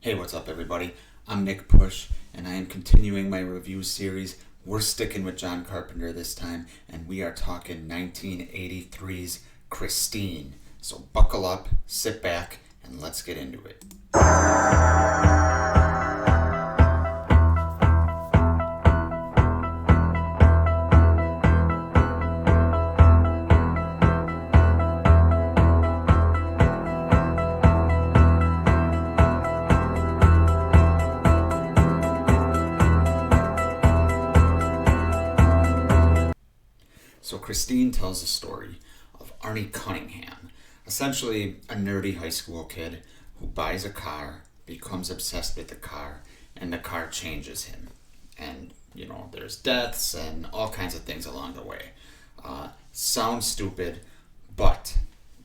Hey, what's up, everybody? I'm Nick Push, and I am continuing my review series. We're sticking with John Carpenter this time, and we are talking 1983's Christine. So buckle up, sit back, and let's get into it. So Christine tells the story of Arnie Cunningham, essentially a nerdy high school kid who buys a car, becomes obsessed with the car, and the car changes him. And, there's deaths and all kinds of things along the way. Sounds stupid, but,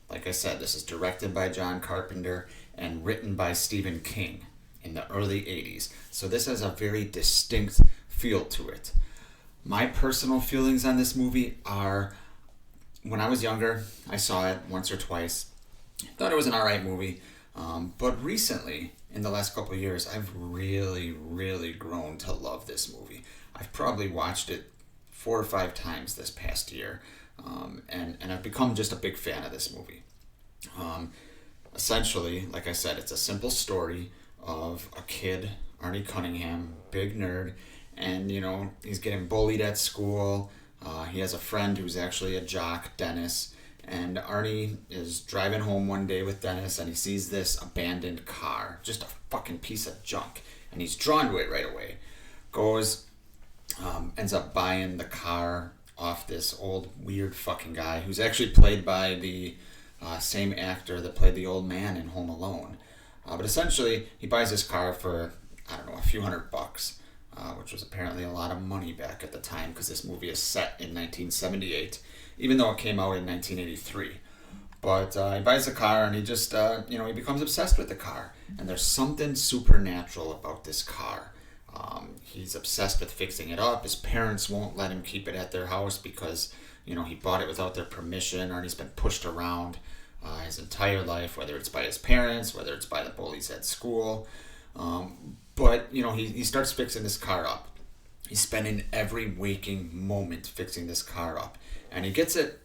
like I said, this is directed by John Carpenter and written by Stephen King in the early 80s. So this has a very distinct feel to it. My personal feelings on this movie are, when I was younger, I saw it once or twice. Thought it was an alright movie. But recently, in the last couple of years, I've really grown to love this movie. I've probably watched it 4 or 5 times this past year. And I've become just a big fan of this movie. Essentially, like I said, it's a simple story of a kid, Arnie Cunningham, big nerd, and he's getting bullied at school. He has a friend who's actually a jock, Dennis, and Arnie is driving home one day with Dennis, and he sees this abandoned car, just a fucking piece of junk, and he's drawn to it right away. Ends up buying the car off this old weird fucking guy who's actually played by the same actor that played the old man in Home Alone. But essentially, he buys this car for, I don't know, a few $100, which was apparently a lot of money back at the time because this movie is set in 1978, even though it came out in 1983. But he buys the car and he just, he becomes obsessed with the car. And there's something supernatural about this car. He's obsessed with fixing it up. His parents won't let him keep it at their house because, he bought it without their permission, or he's been pushed around his entire life, whether it's by his parents, whether it's by the bullies at school. But, he starts fixing this car up. He's spending every waking moment fixing this car up. And he gets it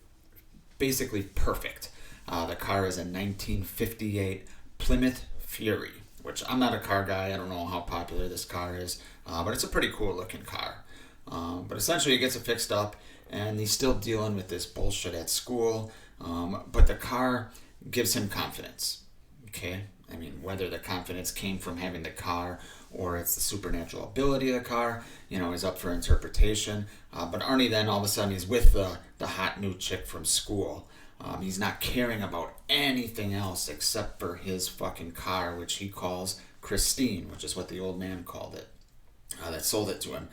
basically perfect. The car is a 1958 Plymouth Fury, which I'm not a car guy. I don't know how popular this car is, but it's a pretty cool looking car. But essentially he gets it fixed up, and he's still dealing with this bullshit at school. But the car gives him confidence. Okay? I mean, whether the confidence came from having the car or it's the supernatural ability of the car, is up for interpretation. But Arnie then all of a sudden he's with the hot new chick from school. He's not caring about anything else except for his fucking car, which he calls Christine, which is what the old man called it, that sold it to him.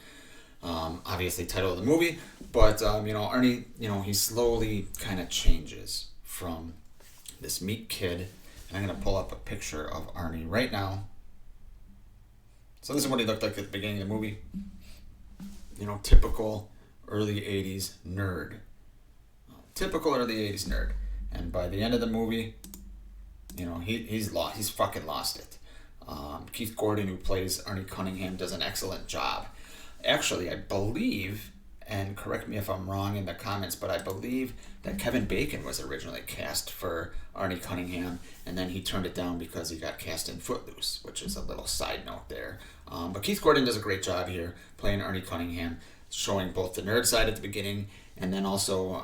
Obviously title of the movie, but Arnie, he slowly kind of changes from this meek kid. And I'm going to pull up a picture of Arnie right now. So this is what he looked like at the beginning of the movie. Typical early 80s nerd. Typical early 80s nerd. And by the end of the movie, he's lost. He's fucking lost it. Keith Gordon, who plays Arnie Cunningham, does an excellent job. Actually, I believe, and correct me if I'm wrong in the comments, but I believe that Kevin Bacon was originally cast for Arnie Cunningham, and then he turned it down because he got cast in Footloose, which is a little side note there. But Keith Gordon does a great job here playing Arnie Cunningham, showing both the nerd side at the beginning and then also,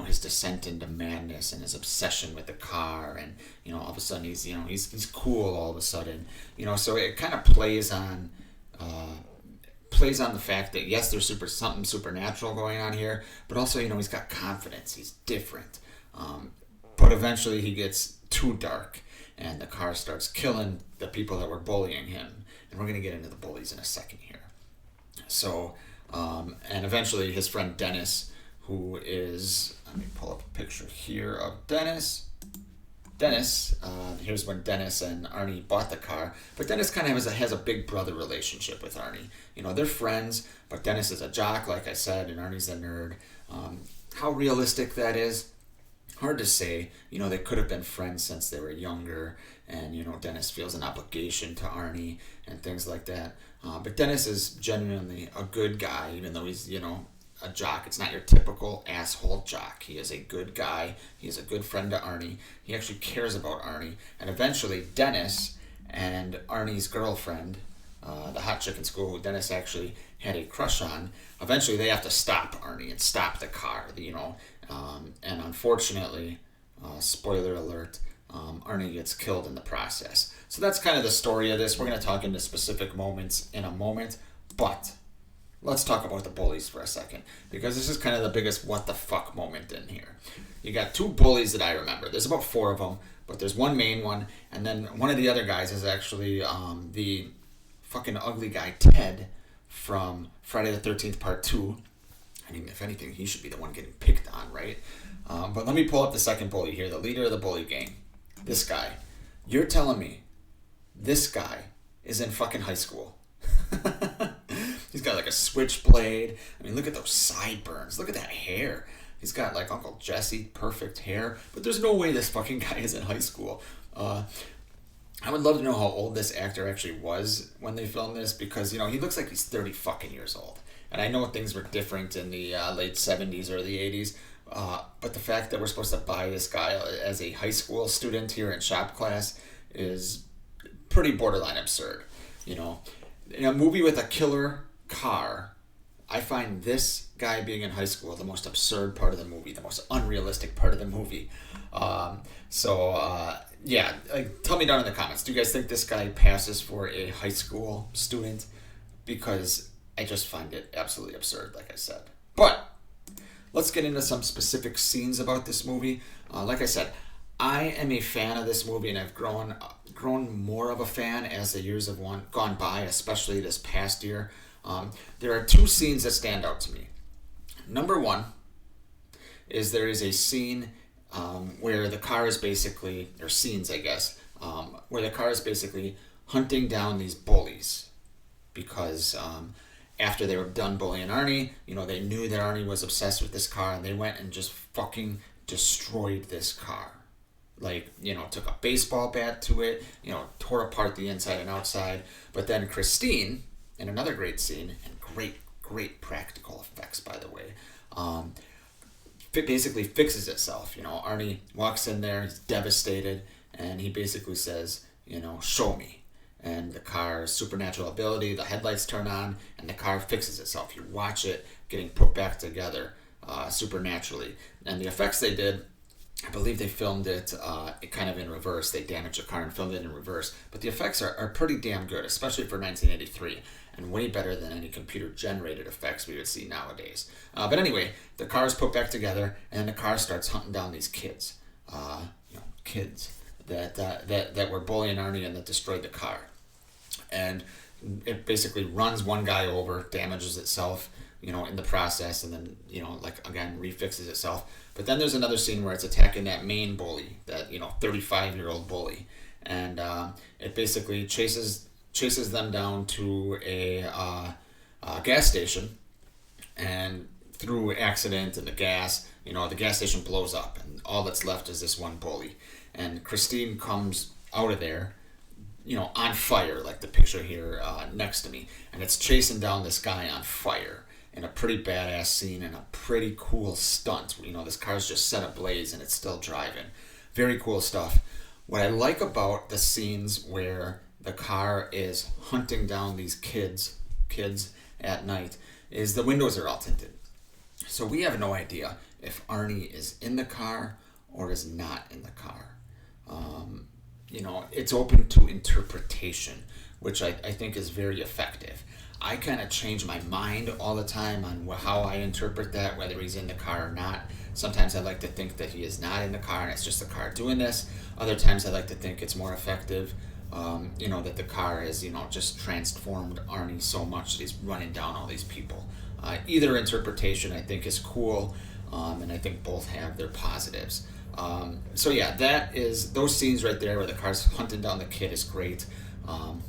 his descent into madness and his obsession with the car, and all of a sudden he's cool all of a sudden. So it kind of plays on the fact that yes, there's something supernatural going on here, but also he's got confidence, he's different. But eventually he gets too dark, and the car starts killing the people that were bullying him, and we're gonna get into the bullies in a second here. So, and eventually his friend Dennis, who is, let me pull up a picture here of Dennis. Here's when Dennis and Arnie bought the car. But Dennis kind of has a big brother relationship with Arnie. They're friends, but Dennis is a jock, like I said, and Arnie's a nerd. How realistic that is, hard to say. They could have been friends since they were younger, and Dennis feels an obligation to Arnie and things like that. But Dennis is genuinely a good guy, even though he's a jock. It's not your typical asshole jock. He is a good guy. He is a good friend to Arnie. He actually cares about Arnie, and eventually Dennis and Arnie's girlfriend, the hot chick in school who Dennis actually had a crush on, eventually they have to stop Arnie and stop the car, and unfortunately, spoiler alert, Arnie gets killed in the process. So that's kind of the story of this. We're going to talk into specific moments in a moment, but let's talk about the bullies for a second, because this is kind of the biggest what the fuck moment in here. You got two bullies that I remember. There's about four of them, but there's one main one, and then one of the other guys is actually the fucking ugly guy, Ted, from Friday the 13th Part 2. I mean, if anything, he should be the one getting picked on, right? But let me pull up the second bully here, the leader of the bully gang. This guy. You're telling me this guy is in fucking high school. He's got like a switchblade. I mean, look at those sideburns. Look at that hair. He's got like Uncle Jesse, perfect hair. But there's no way this fucking guy is in high school. I would love to know how old this actor actually was when they filmed this, because, he looks like he's 30 fucking years old. And I know things were different in the late 70s, early 80s. But the fact that we're supposed to buy this guy as a high school student here in shop class is pretty borderline absurd. In a movie with a killer car, I find this guy being in high school the most absurd part of the movie, the most unrealistic part of the movie. Yeah, tell me down in the comments, do you guys think this guy passes for a high school student? Because I just find it absolutely absurd, like I said. But let's get into some specific scenes about this movie. Like I said, I am a fan of this movie, and I've grown more of a fan as the years have gone by, especially this past year. There are two scenes that stand out to me. Number one is there is a scene where the car is basically, or scenes I guess, where the car is basically hunting down these bullies, because after they were done bullying Arnie, they knew that Arnie was obsessed with this car, and they went and just fucking destroyed this car. Like, took a baseball bat to it, tore apart the inside and outside. But then Christine, in another great scene, and great practical effects, by the way, basically fixes itself. Arnie walks in there, he's devastated, and he basically says, show me. And the car's supernatural ability, the headlights turn on, and the car fixes itself. You watch it getting put back together supernaturally. And the effects they did, I believe they filmed it kind of in reverse. They damaged the car and filmed it in reverse. But the effects are pretty damn good, especially for 1983, and way better than any computer-generated effects we would see nowadays. But anyway, the car is put back together, and the car starts hunting down these kids. Kids that were bullying Arnie and that destroyed the car. And it basically runs one guy over, damages itself, in the process, and then, again, refixes itself. But then there's another scene where it's attacking that main bully, that, 35-year-old bully. And it basically chases them down to a gas station, and through accident and the gas, the gas station blows up, and all that's left is this one bully. And Christine comes out of there, on fire, like the picture here next to me, and it's chasing down this guy on fire in a pretty badass scene and a pretty cool stunt. This car's just set ablaze and it's still driving. Very cool stuff. What I like about the scenes where the car is hunting down these kids at night is the windows are all tinted. So we have no idea if Arnie is in the car or is not in the car. It's open to interpretation, which I think is very effective. I kind of change my mind all the time on how I interpret that, whether he's in the car or not. Sometimes I like to think that he is not in the car and it's just the car doing this. Other times I like to think it's more effective, that the car has, just transformed Arnie so much that he's running down all these people. Either interpretation I think is cool, and I think both have their positives. So yeah, those scenes right there where the car's hunting down the kid is great. I'm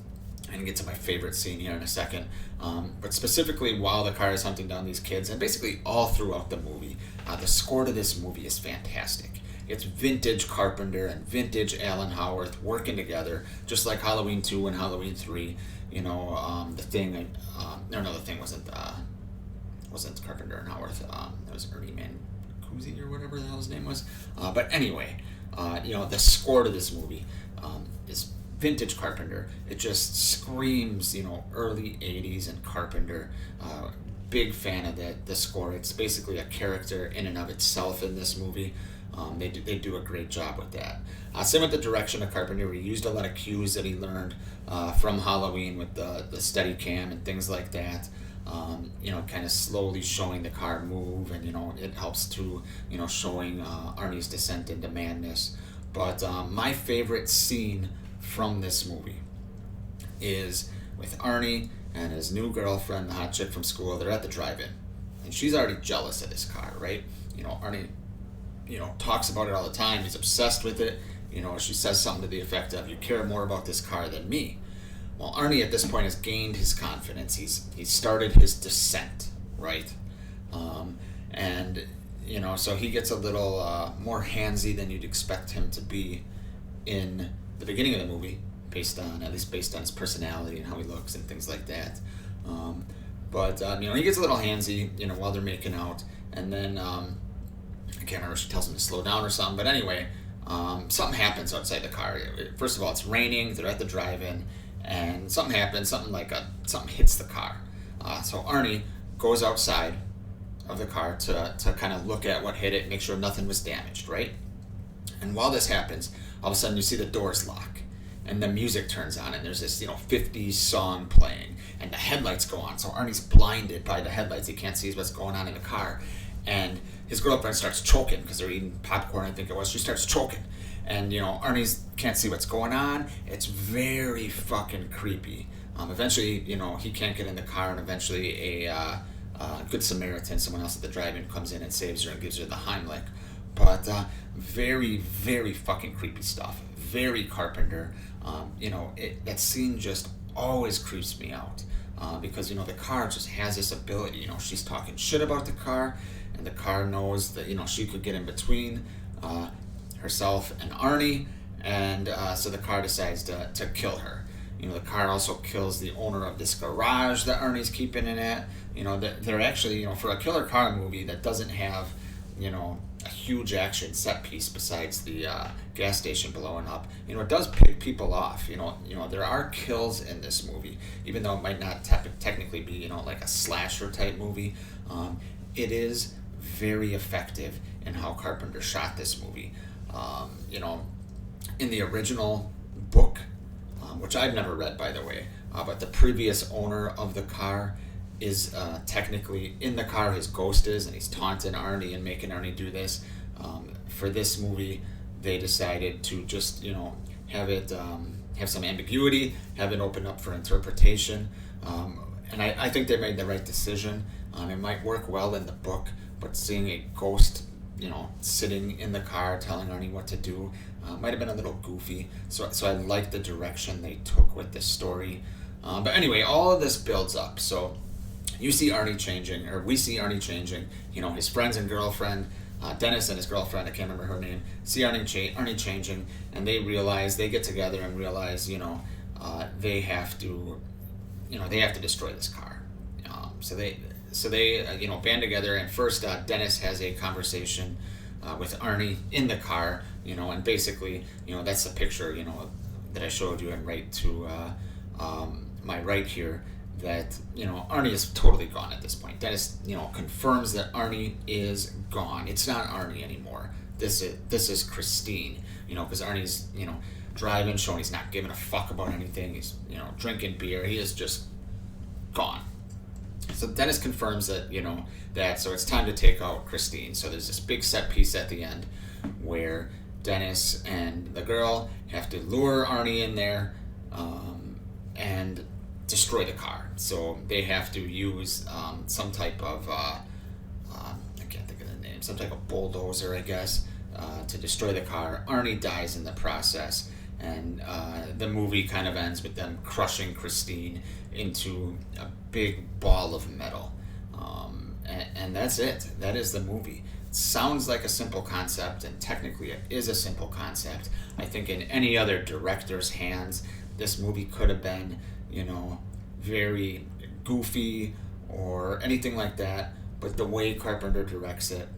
going to get to my favorite scene here in a second. But specifically while the car is hunting down these kids, and basically all throughout the movie, the score to this movie is fantastic. it's vintage Carpenter and vintage Alan Howarth working together, just like Halloween 2 and Halloween 3. The Thing, no, The Thing wasn't Carpenter and Howarth. It was Ernie Mancusi or whatever the hell his name was. But anyway, the score to this movie is vintage Carpenter. It just screams, early 80s and Carpenter. Big fan of the score. It's basically a character in and of itself in this movie. They do a great job with that. Same with the direction of Carpenter. He used a lot of cues that he learned from Halloween with the steady cam and things like that. Kind of slowly showing the car move, and it helps to showing Arnie's descent into madness. But my favorite scene from this movie is with Arnie and his new girlfriend, the hot chick from school. They're at the drive-in, and she's already jealous of this car, right? Arnie, talks about it all the time. He's obsessed with it. She says something to the effect of, "You care more about this car than me." Well, Arnie at this point has gained his confidence. He's started his descent, right? So he gets a little more handsy than you'd expect him to be in the beginning of the movie, at least based on his personality and how he looks and things like that. He gets a little handsy, while they're making out, and then I can't remember if she tells him to slow down or something. But anyway, something happens outside the car. First of all, it's raining. They're at the drive-in, and something happens. Something hits the car. So Arnie goes outside of the car to kind of look at what hit it, make sure nothing was damaged, right? And while this happens, all of a sudden you see the doors lock, and the music turns on, and there's this 50s song playing, and the headlights go on. So Arnie's blinded by the headlights. He can't see what's going on in the car, and his girlfriend starts choking because they're eating popcorn, I think it was. She starts choking, and Arnie's can't see what's going on. It's very fucking creepy. Eventually, he can't get in the car, and eventually a Good Samaritan, someone else at the drive-in, comes in and saves her and gives her the Heimlich. But very, very fucking creepy stuff. Very Carpenter. That scene just always creeps me out. Because, the car just has this ability. She's talking shit about the car, and the car knows that, she could get in between herself and Arnie, and so the car decides to kill her. The car also kills the owner of this garage that Arnie's keeping it at. They're actually, for a killer car movie that doesn't have, a huge action set piece besides the gas station blowing up, it does pick people off. There are kills in this movie, even though it might not technically be, like a slasher type movie. It is very effective in how Carpenter shot this movie. In the original book, which I've never read, by the way, but the previous owner of the car is technically in the car. His ghost is, and he's taunting Arnie and making Arnie do this. For this movie, they decided to just, have it have some ambiguity, have it open up for interpretation, and I think they made the right decision. It might work well in the book, but seeing a ghost, sitting in the car telling Arnie what to do, might have been a little goofy. So I like the direction they took with this story. But anyway, all of this builds up. So we see Arnie changing. His friends and girlfriend, Dennis and his girlfriend, I can't remember her name, see Arnie changing, and they get together and realize, they have to destroy this car. So they band together, and first Dennis has a conversation with Arnie in the car, and basically, that's the picture, that I showed you and right to my right here, that, Arnie is totally gone at this point. Dennis, confirms that Arnie is gone. It's not Arnie anymore. This is Christine, because Arnie's, driving, showing he's not giving a fuck about anything. He's, drinking beer. He is just gone. So Dennis confirms that, so it's time to take out Christine. So there's this big set piece at the end where Dennis and the girl have to lure Arnie in there and destroy the car. So they have to use some type of, I can't think of the name, some type of bulldozer, I guess, to destroy the car. Arnie dies in the process, and the movie kind of ends with them crushing Christine into a big ball of metal. And that's it. That is the movie. sounds like a simple concept, and technically it is a simple concept. I think in any other director's hands, this movie could have been, very goofy or anything like that. But the way Carpenter directs it,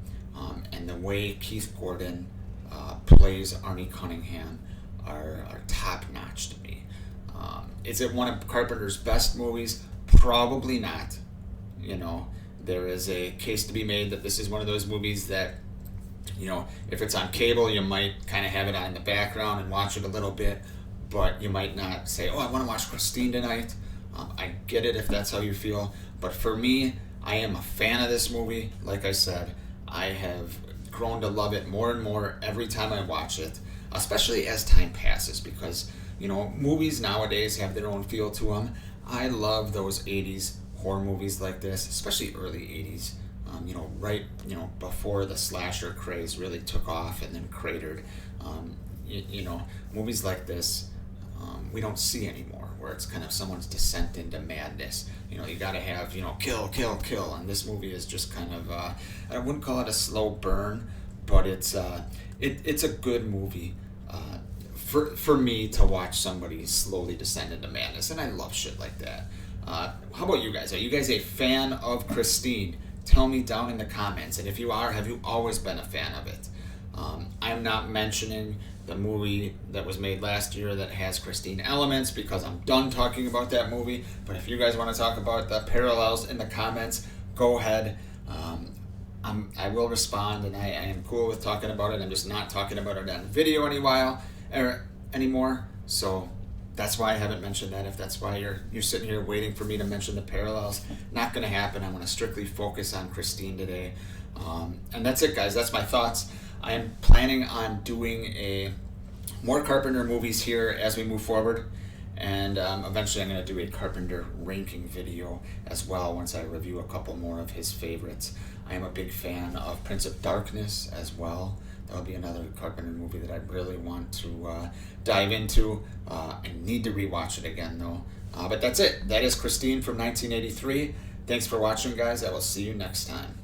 and the way Keith Gordon plays Arnie Cunningham are top notch to me. Is it one of Carpenter's best movies? Probably not. There is a case to be made that this is one of those movies that, if it's on cable, you might kind of have it on in the background and watch it a little bit, but you might not say, oh, I want to watch Christine tonight. I get it if that's how you feel, but for me, I am a fan of this movie. Like I said, I have grown to love it more and more every time I watch it, especially as time passes, because, movies nowadays have their own feel to them. I love those 80s horror movies like this, especially early 80s, right, before the slasher craze really took off and then cratered. Movies like this, we don't see anymore, where it's kind of someone's descent into madness. You gotta have, kill, kill, kill, and this movie is just kind of, I wouldn't call it a slow burn, but it's a good movie for me to watch somebody slowly descend into madness, and I love shit like that. How about you guys? Are you guys a fan of Christine? Tell me down in the comments. And if you are, have you always been a fan of it? I'm not mentioning the movie that was made last year that has Christine elements, because I'm done talking about that movie. But if you guys want to talk about the parallels in the comments, go ahead. I will respond, and I am cool with talking about it. I'm just not talking about it on video anymore. So that's why I haven't mentioned that. If that's why you're sitting here waiting for me to mention the parallels, not going to happen. I want to strictly focus on Christine today. And that's it, guys. That's my thoughts. I am planning on doing more Carpenter movies here as we move forward. And eventually I'm going to do a Carpenter ranking video as well once I review a couple more of his favorites. I am a big fan of Prince of Darkness as well. That'll be another Carpenter movie that I really want to dive into. I need to rewatch it again, though. But that's it. That is Christine from 1983. Thanks for watching, guys. I will see you next time.